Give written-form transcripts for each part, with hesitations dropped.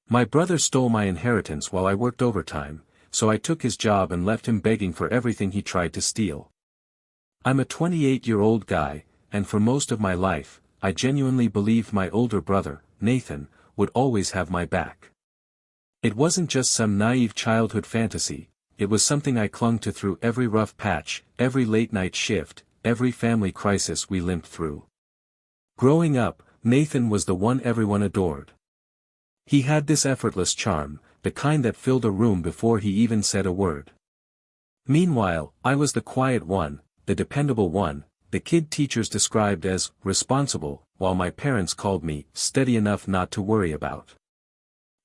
My brother stole my inheritance while I worked overtime, so I took his job and left him begging for everything he tried to steal. I'm a 28-year-old guy, and for most of my life, I genuinely believed my older brother, Nathan, would always have my back. It wasn't just some naive childhood fantasy, it was something I clung to through every rough patch, every late-night shift, every family crisis we limped through. Growing up, Nathan was the one everyone adored. He had this effortless charm, the kind that filled a room before he even said a word. Meanwhile, I was the quiet one, the dependable one, the kid teachers described as responsible, while my parents called me steady enough not to worry about.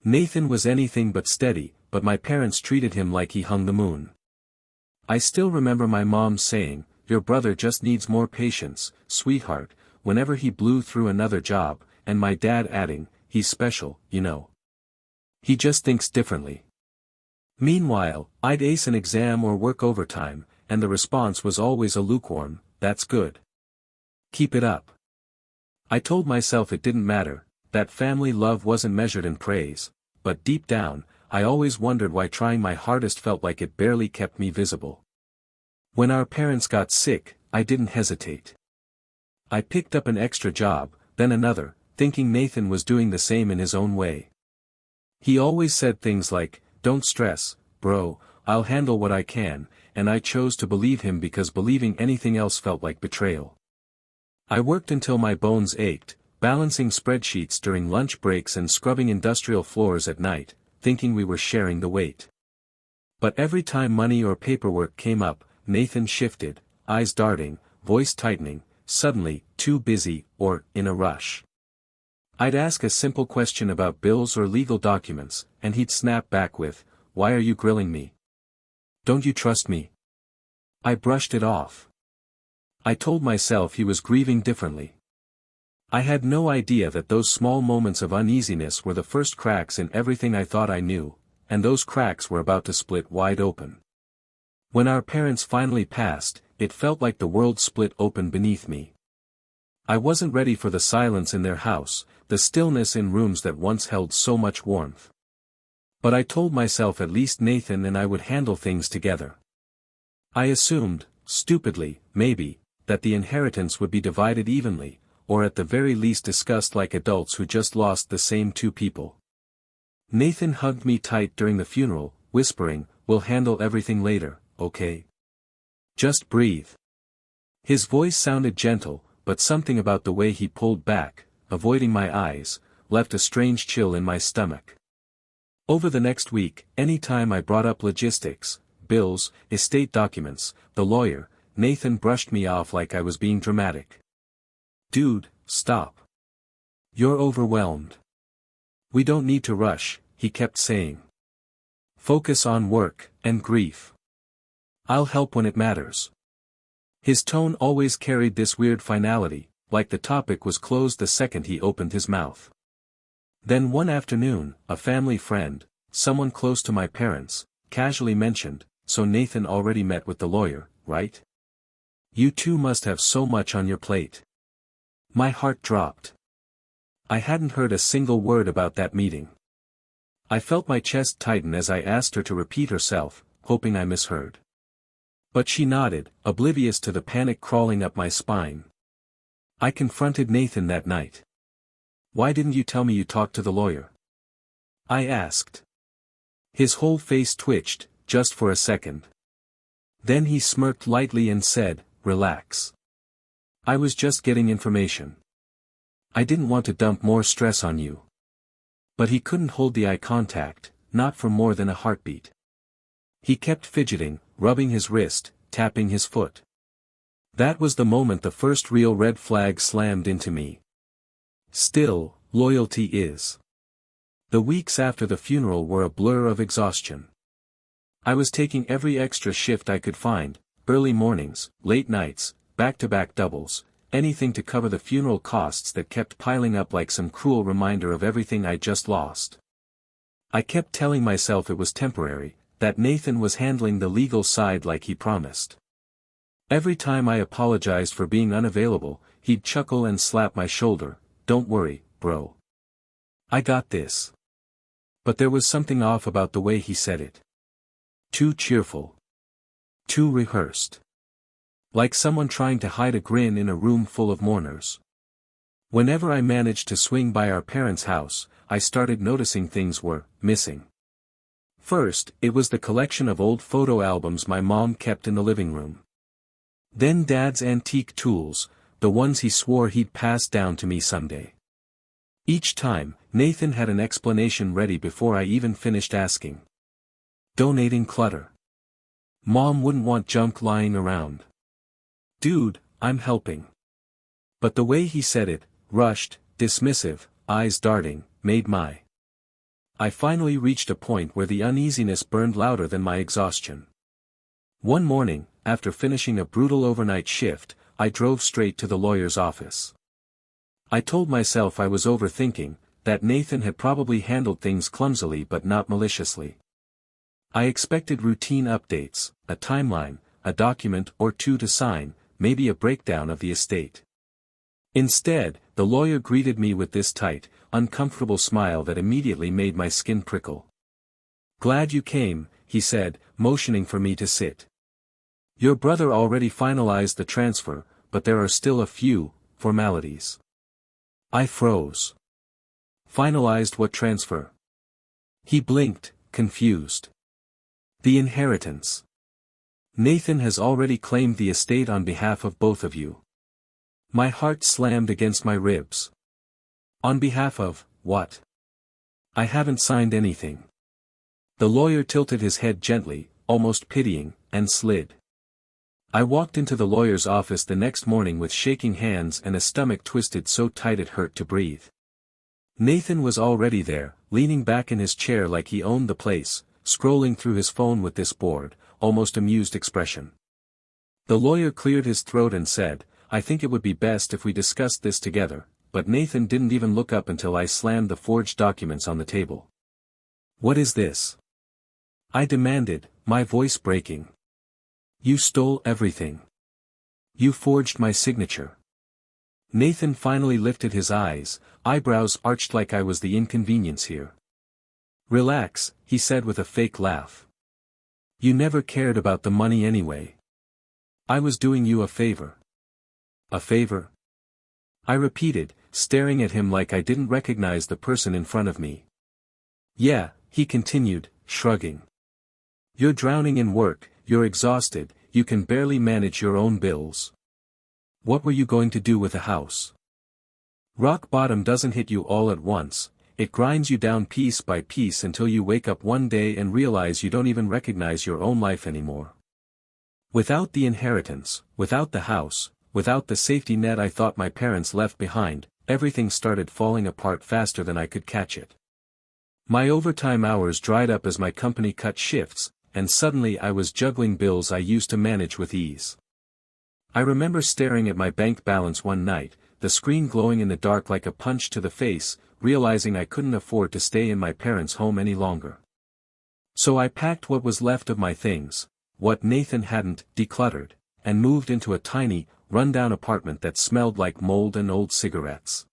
Nathan was anything but steady, but my parents treated him like he hung the moon. I still remember my mom saying, "Your brother just needs more patience, sweetheart," whenever he blew through another job, and my dad adding, "He's special, you know. He just thinks differently." Meanwhile, I'd ace an exam or work overtime, and the response was always a lukewarm, "That's good. Keep it up." I told myself it didn't matter, that family love wasn't measured in praise, but deep down, I always wondered why trying my hardest felt like it barely kept me visible. When our parents got sick, I didn't hesitate. I picked up an extra job, then another, thinking Nathan was doing the same in his own way. He always said things like, "Don't stress, bro, I'll handle what I can," and I chose to believe him because believing anything else felt like betrayal. I worked until my bones ached, balancing spreadsheets during lunch breaks and scrubbing industrial floors at night, thinking we were sharing the weight. But every time money or paperwork came up, Nathan shifted, eyes darting, voice tightening, suddenly, too busy, or, in a rush. I'd ask a simple question about bills or legal documents, and he'd snap back with, "Why are you grilling me? Don't you trust me?" I brushed it off. I told myself he was grieving differently. I had no idea that those small moments of uneasiness were the first cracks in everything I thought I knew, and those cracks were about to split wide open. When our parents finally passed, it felt like the world split open beneath me. I wasn't ready for the silence in their house, the stillness in rooms that once held so much warmth. But I told myself at least Nathan and I would handle things together. I assumed, stupidly, maybe, that the inheritance would be divided evenly, or at the very least discussed like adults who just lost the same two people. Nathan hugged me tight during the funeral, whispering, "We'll handle everything later, okay? Just breathe." His voice sounded gentle, but something about the way he pulled back, avoiding my eyes, left a strange chill in my stomach. Over the next week, any time I brought up logistics, bills, estate documents, the lawyer, Nathan brushed me off like I was being dramatic. "Dude, stop. You're overwhelmed. We don't need to rush," he kept saying. "Focus on work, and grief. I'll help when it matters." His tone always carried this weird finality, like the topic was closed the second he opened his mouth. Then one afternoon, a family friend, someone close to my parents, casually mentioned, "So Nathan already met with the lawyer, right? You two must have so much on your plate." My heart dropped. I hadn't heard a single word about that meeting. I felt my chest tighten as I asked her to repeat herself, hoping I misheard. But she nodded, oblivious to the panic crawling up my spine. I confronted Nathan that night. "Why didn't you tell me you talked to the lawyer?" I asked. His whole face twitched, just for a second. Then he smirked lightly and said, "Relax. I was just getting information. I didn't want to dump more stress on you." But he couldn't hold the eye contact, not for more than a heartbeat. He kept fidgeting, rubbing his wrist, tapping his foot. That was the moment the first real red flag slammed into me. Still, loyalty is. The weeks after the funeral were a blur of exhaustion. I was taking every extra shift I could find, early mornings, late nights, back-to-back doubles, anything to cover the funeral costs that kept piling up like some cruel reminder of everything I'd just lost. I kept telling myself it was temporary, that Nathan was handling the legal side like he promised. Every time I apologized for being unavailable, he'd chuckle and slap my shoulder, "Don't worry, bro. I got this. But there was something off about the way he said it. Too cheerful. Too rehearsed. Like someone trying to hide a grin in a room full of mourners. Whenever I managed to swing by our parents' house, I started noticing things were missing. First, it was the collection of old photo albums my mom kept in the living room. Then Dad's antique tools, the ones he swore he'd pass down to me someday. Each time, Nathan had an explanation ready before I even finished asking. Donating clutter. Mom wouldn't want junk lying around. Dude, I'm helping. But the way he said it, rushed, dismissive, eyes darting, made I finally reached a point where the uneasiness burned louder than my exhaustion. One morning, after finishing a brutal overnight shift, I drove straight to the lawyer's office. I told myself I was overthinking, that Nathan had probably handled things clumsily but not maliciously. I expected routine updates, a timeline, a document or two to sign, maybe a breakdown of the estate. Instead, the lawyer greeted me with this tight, uncomfortable smile that immediately made my skin prickle. Glad you came, he said, motioning for me to sit. Your brother already finalized the transfer, but there are still a few formalities. I froze. Finalized what transfer? He blinked, confused. The inheritance. Nathan has already claimed the estate on behalf of both of you. My heart slammed against my ribs. On behalf of, what? I haven't signed anything. The lawyer tilted his head gently, almost pitying, and slid. I walked into the lawyer's office the next morning with shaking hands and a stomach twisted so tight it hurt to breathe. Nathan was already there, leaning back in his chair like he owned the place, scrolling through his phone with this bored, almost amused expression. The lawyer cleared his throat and said, I think it would be best if we discussed this together, but Nathan didn't even look up until I slammed the forged documents on the table. What is this? I demanded, my voice breaking. You stole everything. You forged my signature. Nathan finally lifted his eyes, eyebrows arched like I was the inconvenience here. Relax, he said with a fake laugh. You never cared about the money anyway. I was doing you a favor. A favor? I repeated, staring at him like I didn't recognize the person in front of me. Yeah, he continued, shrugging. You're drowning in work, you're exhausted, you can barely manage your own bills. What were you going to do with a house? Rock bottom doesn't hit you all at once, it grinds you down piece by piece until you wake up one day and realize you don't even recognize your own life anymore. Without the inheritance, without the house, without the safety net I thought my parents left behind, everything started falling apart faster than I could catch it. My overtime hours dried up as my company cut shifts, and suddenly I was juggling bills I used to manage with ease. I remember staring at my bank balance one night, the screen glowing in the dark like a punch to the face, realizing I couldn't afford to stay in my parents' home any longer. So I packed what was left of my things, what Nathan hadn't, decluttered, and moved into a tiny, run-down apartment that smelled like mold and old cigarettes.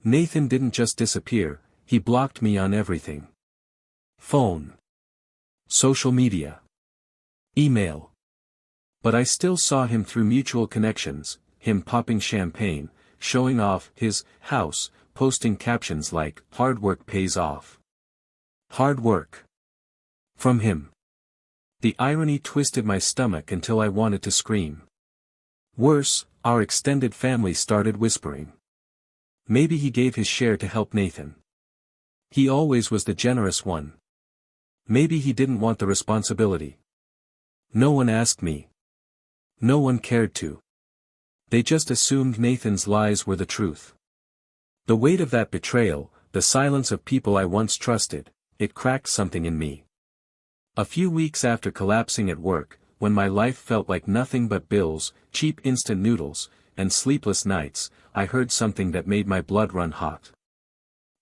Nathan didn't just disappear, he blocked me on everything. Phone. Social media. Email. But I still saw him through mutual connections, him popping champagne, showing off his house, posting captions like, hard work pays off. Hard work. From him. The irony twisted my stomach until I wanted to scream. Worse, our extended family started whispering. Maybe he gave his share to help Nathan. He always was the generous one. Maybe he didn't want the responsibility. No one asked me. No one cared to. They just assumed Nathan's lies were the truth. The weight of that betrayal, the silence of people I once trusted, it cracked something in me. A few weeks after collapsing at work, when my life felt like nothing but bills, cheap instant noodles, and sleepless nights, I heard something that made my blood run hot.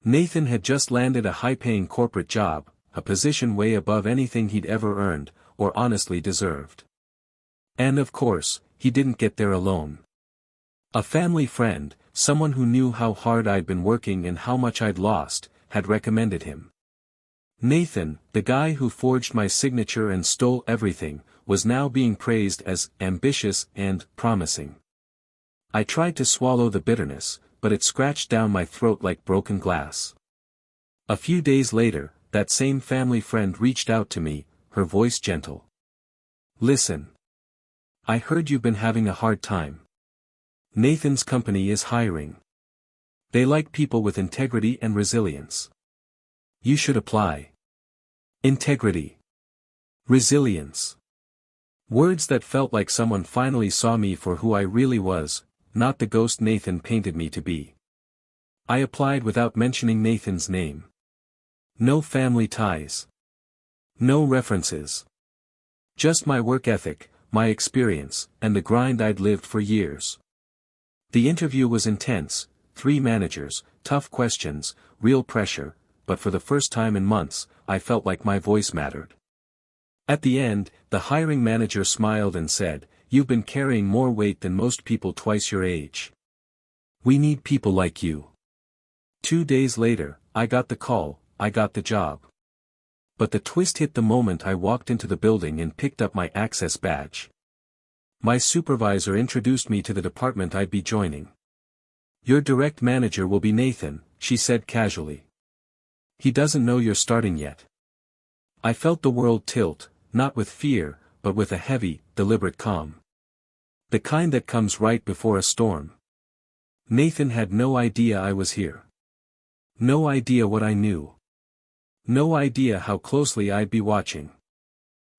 Nathan had just landed a high-paying corporate job, a position way above anything he'd ever earned, or honestly deserved. And of course, he didn't get there alone. A family friend, someone who knew how hard I'd been working and how much I'd lost, had recommended him. Nathan, the guy who forged my signature and stole everything, was now being praised as ambitious and promising. I tried to swallow the bitterness, but it scratched down my throat like broken glass. A few days later, that same family friend reached out to me, her voice gentle. "Listen. I heard you've been having a hard time. Nathan's company is hiring. They like people with integrity and resilience. You should apply." Integrity. Resilience. Words that felt like someone finally saw me for who I really was, not the ghost Nathan painted me to be. I applied without mentioning Nathan's name. No family ties. No references. Just my work ethic, my experience, and the grind I'd lived for years. The interview was intense, 3 managers, tough questions, real pressure, but for the first time in months, I felt like my voice mattered. At the end, the hiring manager smiled and said, "You've been carrying more weight than most people twice your age. We need people like you." 2 days later, I got the call, I got the job. But the twist hit the moment I walked into the building and picked up my access badge. My supervisor introduced me to the department I'd be joining. "Your direct manager will be Nathan," she said casually. "He doesn't know you're starting yet." I felt the world tilt, not with fear, but with a heavy, deliberate calm. The kind that comes right before a storm. Nathan had no idea I was here. No idea what I knew. No idea how closely I'd be watching.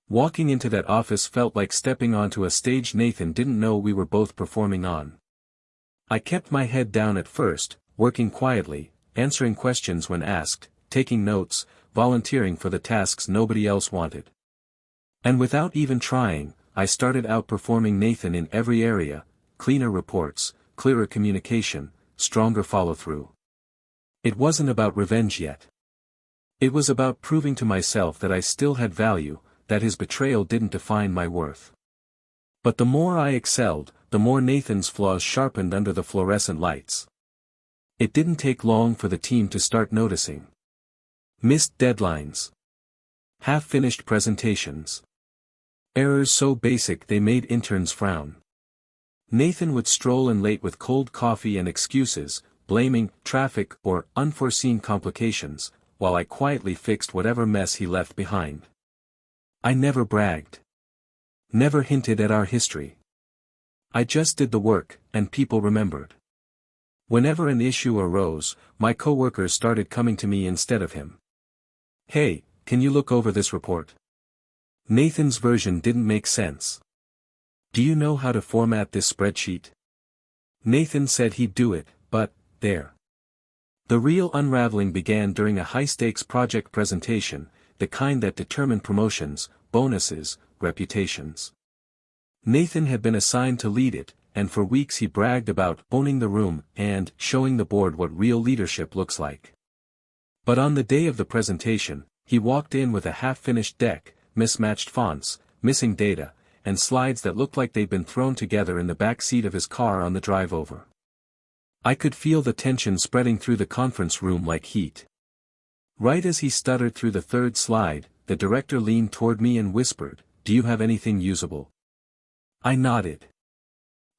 Walking into that office felt like stepping onto a stage Nathan didn't know we were both performing on. I kept my head down at first, working quietly, answering questions when asked, taking notes, volunteering for the tasks nobody else wanted. And without even trying, I started outperforming Nathan in every area: cleaner reports, clearer communication, stronger follow-through. It wasn't about revenge yet. It was about proving to myself that I still had value, that his betrayal didn't define my worth. But the more I excelled, the more Nathan's flaws sharpened under the fluorescent lights. It didn't take long for the team to start noticing. Missed deadlines. Half-finished presentations. Errors so basic they made interns frown. Nathan would stroll in late with cold coffee and excuses, blaming traffic or unforeseen complications, while I quietly fixed whatever mess he left behind. I never bragged. Never hinted at our history. I just did the work, and people remembered. Whenever an issue arose, my coworkers started coming to me instead of him. "Hey, can you look over this report? Nathan's version didn't make sense. Do you know how to format this spreadsheet? Nathan said he'd do it, but, there." The real unraveling began during a high-stakes project presentation, the kind that determined promotions, bonuses, reputations. Nathan had been assigned to lead it, and for weeks he bragged about owning the room and showing the board what real leadership looks like. But on the day of the presentation, he walked in with a half-finished deck, mismatched fonts, missing data, and slides that looked like they'd been thrown together in the back seat of his car on the drive over. I could feel the tension spreading through the conference room like heat. Right as he stuttered through the third slide, the director leaned toward me and whispered, "Do you have anything usable?" I nodded.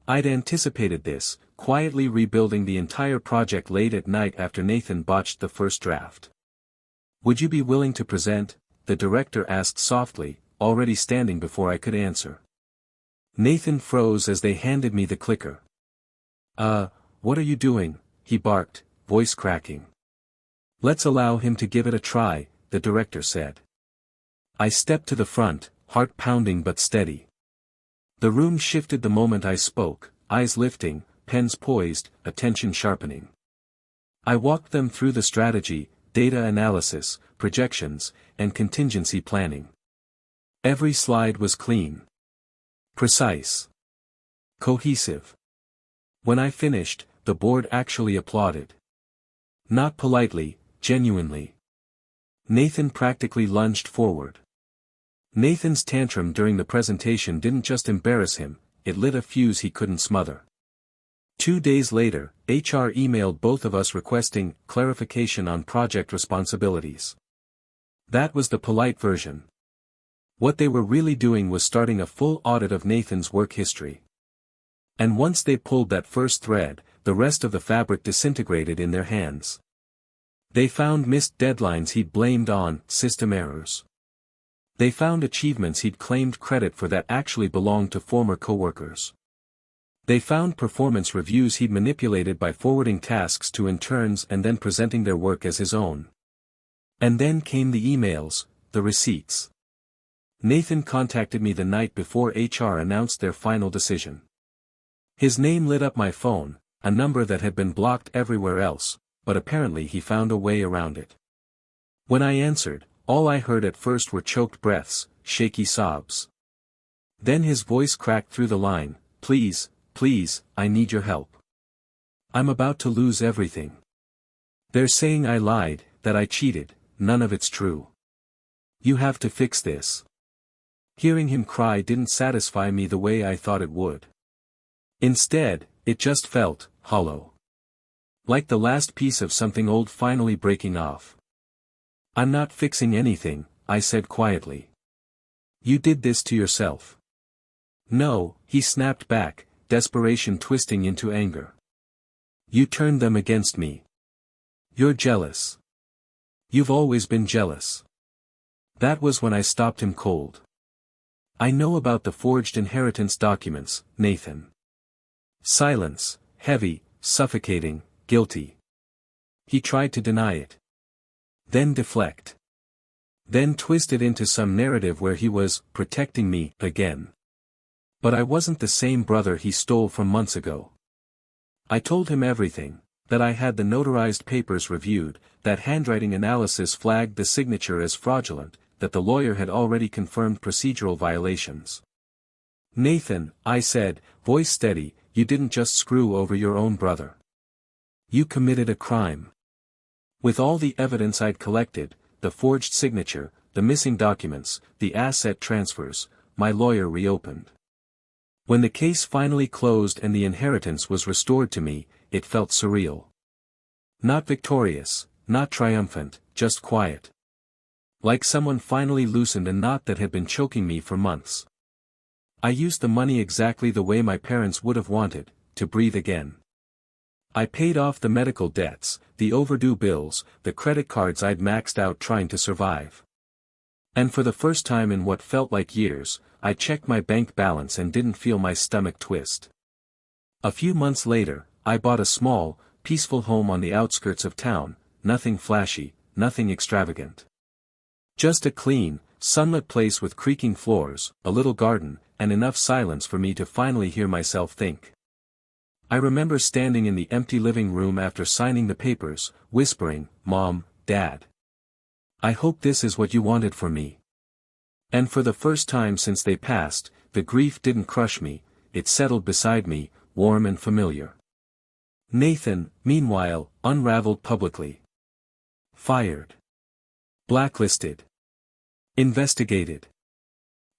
I'd anticipated this, quietly rebuilding the entire project late at night after Nathan botched the first draft. "Would you be willing to present?" the director asked softly, already standing before I could answer. Nathan froze as they handed me the clicker. What are you doing?" he barked, voice cracking. "Let's allow him to give it a try," the director said. I stepped to the front, heart pounding but steady. The room shifted the moment I spoke, eyes lifting, pens poised, attention sharpening. I walked them through the strategy, data analysis, projections, and contingency planning. Every slide was clean. Precise. Cohesive. When I finished, the board actually applauded. Not politely, genuinely. Nathan practically lunged forward. Nathan's tantrum during the presentation didn't just embarrass him, it lit a fuse he couldn't smother. 2 days later, HR emailed both of us requesting clarification on project responsibilities. That was the polite version. What they were really doing was starting a full audit of Nathan's work history. And once they pulled that first thread, the rest of the fabric disintegrated in their hands. They found missed deadlines he'd blamed on system errors. They found achievements he'd claimed credit for that actually belonged to former coworkers. They found performance reviews he'd manipulated by forwarding tasks to interns and then presenting their work as his own. And then came the emails, the receipts. Nathan contacted me the night before HR announced their final decision. His name lit up my phone, a number that had been blocked everywhere else, but apparently he found a way around it. When I answered, all I heard at first were choked breaths, shaky sobs. Then his voice cracked through the line, "Please, please, I need your help. I'm about to lose everything. They're saying I lied, that I cheated, none of it's true. You have to fix this." Hearing him cry didn't satisfy me the way I thought it would. Instead, it just felt hollow. Like the last piece of something old finally breaking off. "I'm not fixing anything," I said quietly. "You did this to yourself." "No," he snapped back, desperation twisting into anger. "You turned them against me. You're jealous. You've always been jealous." That was when I stopped him cold. "I know about the forged inheritance documents, Nathan." Silence, heavy, suffocating, guilty. He tried to deny it. Then deflect. Then twist it into some narrative where he was protecting me again. But I wasn't the same brother he stole from months ago. I told him everything, that I had the notarized papers reviewed, that handwriting analysis flagged the signature as fraudulent, that the lawyer had already confirmed procedural violations. "Nathan," I said, voice steady, "you didn't just screw over your own brother. You committed a crime." With all the evidence I'd collected, the forged signature, the missing documents, the asset transfers, my lawyer reopened. When the case finally closed and the inheritance was restored to me, it felt surreal. Not victorious, not triumphant, just quiet. Like someone finally loosened a knot that had been choking me for months. I used the money exactly the way my parents would have wanted, to breathe again. I paid off the medical debts, the overdue bills, the credit cards I'd maxed out trying to survive. And for the first time in what felt like years, I checked my bank balance and didn't feel my stomach twist. A few months later, I bought a small, peaceful home on the outskirts of town, nothing flashy, nothing extravagant. Just a clean, sunlit place with creaking floors, a little garden, and enough silence for me to finally hear myself think. I remember standing in the empty living room after signing the papers, whispering, "Mom, Dad. I hope this is what you wanted for me." And for the first time since they passed, the grief didn't crush me, it settled beside me, warm and familiar. Nathan, meanwhile, unraveled publicly. Fired. Blacklisted. Investigated.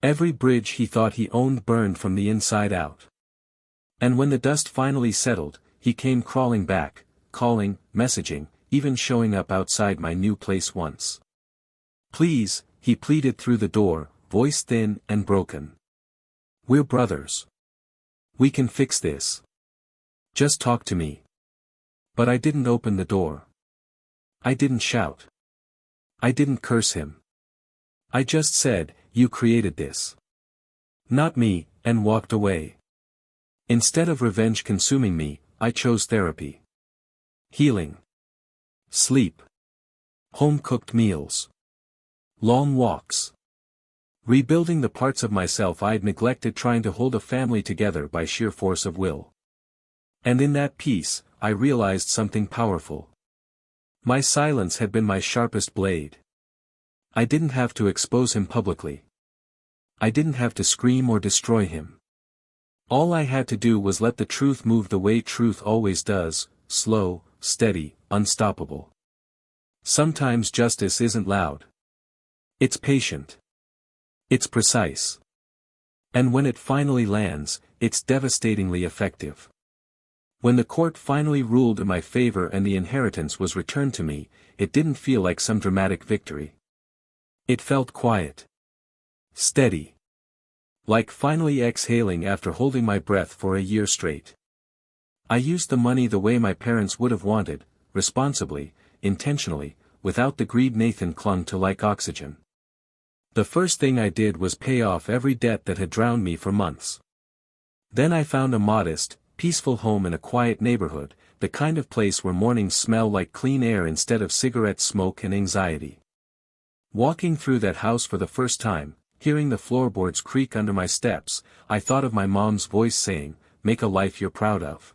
Every bridge he thought he owned burned from the inside out. And when the dust finally settled, he came crawling back, calling, messaging, even showing up outside my new place once. "Please," he pleaded through the door, voice thin and broken. "We're brothers. We can fix this. Just talk to me." But I didn't open the door. I didn't shout. I didn't curse him. I just said, "You created this. Not me," and walked away. Instead of revenge consuming me, I chose therapy. Healing. Sleep. Home-cooked meals. Long walks. Rebuilding the parts of myself I'd neglected, trying to hold a family together by sheer force of will. And in that peace, I realized something powerful. My silence had been my sharpest blade. I didn't have to expose him publicly. I didn't have to scream or destroy him. All I had to do was let the truth move the way truth always does, slow, steady, unstoppable. Sometimes justice isn't loud. It's patient. It's precise. And when it finally lands, it's devastatingly effective. When the court finally ruled in my favor and the inheritance was returned to me, it didn't feel like some dramatic victory. It felt quiet. Steady. Like finally exhaling after holding my breath for a year straight. I used the money the way my parents would have wanted, responsibly, intentionally, without the greed Nathan clung to like oxygen. The first thing I did was pay off every debt that had drowned me for months. Then I found a modest, peaceful home in a quiet neighborhood, the kind of place where mornings smell like clean air instead of cigarette smoke and anxiety. Walking through that house for the first time, hearing the floorboards creak under my steps, I thought of my mom's voice saying, "Make a life you're proud of."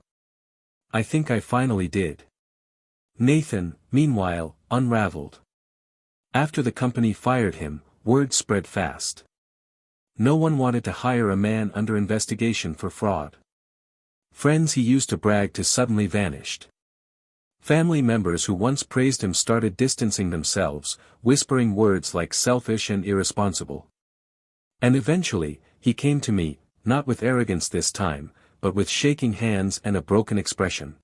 I think I finally did. Nathan, meanwhile, unraveled. After the company fired him, word spread fast. No one wanted to hire a man under investigation for fraud. Friends he used to brag to suddenly vanished. Family members who once praised him started distancing themselves, whispering words like selfish and irresponsible. And eventually, he came to me, not with arrogance this time, but with shaking hands and a broken expression.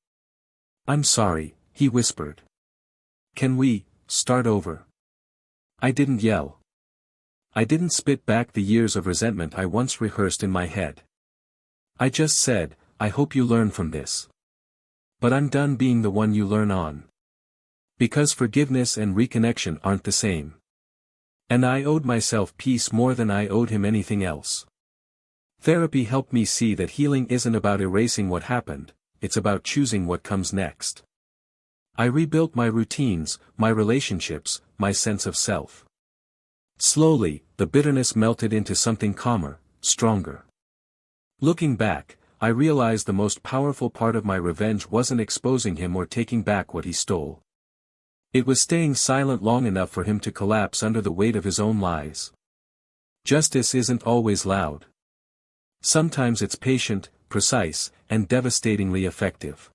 "I'm sorry," he whispered. "Can we start over?" I didn't yell. I didn't spit back the years of resentment I once rehearsed in my head. I just said, "I hope you learn from this. But I'm done being the one you learn on." Because forgiveness and reconnection aren't the same. And I owed myself peace more than I owed him anything else. Therapy helped me see that healing isn't about erasing what happened, it's about choosing what comes next. I rebuilt my routines, my relationships, my sense of self. Slowly, the bitterness melted into something calmer, stronger. Looking back, I realized the most powerful part of my revenge wasn't exposing him or taking back what he stole. It was staying silent long enough for him to collapse under the weight of his own lies. Justice isn't always loud. Sometimes it's patient, precise, and devastatingly effective.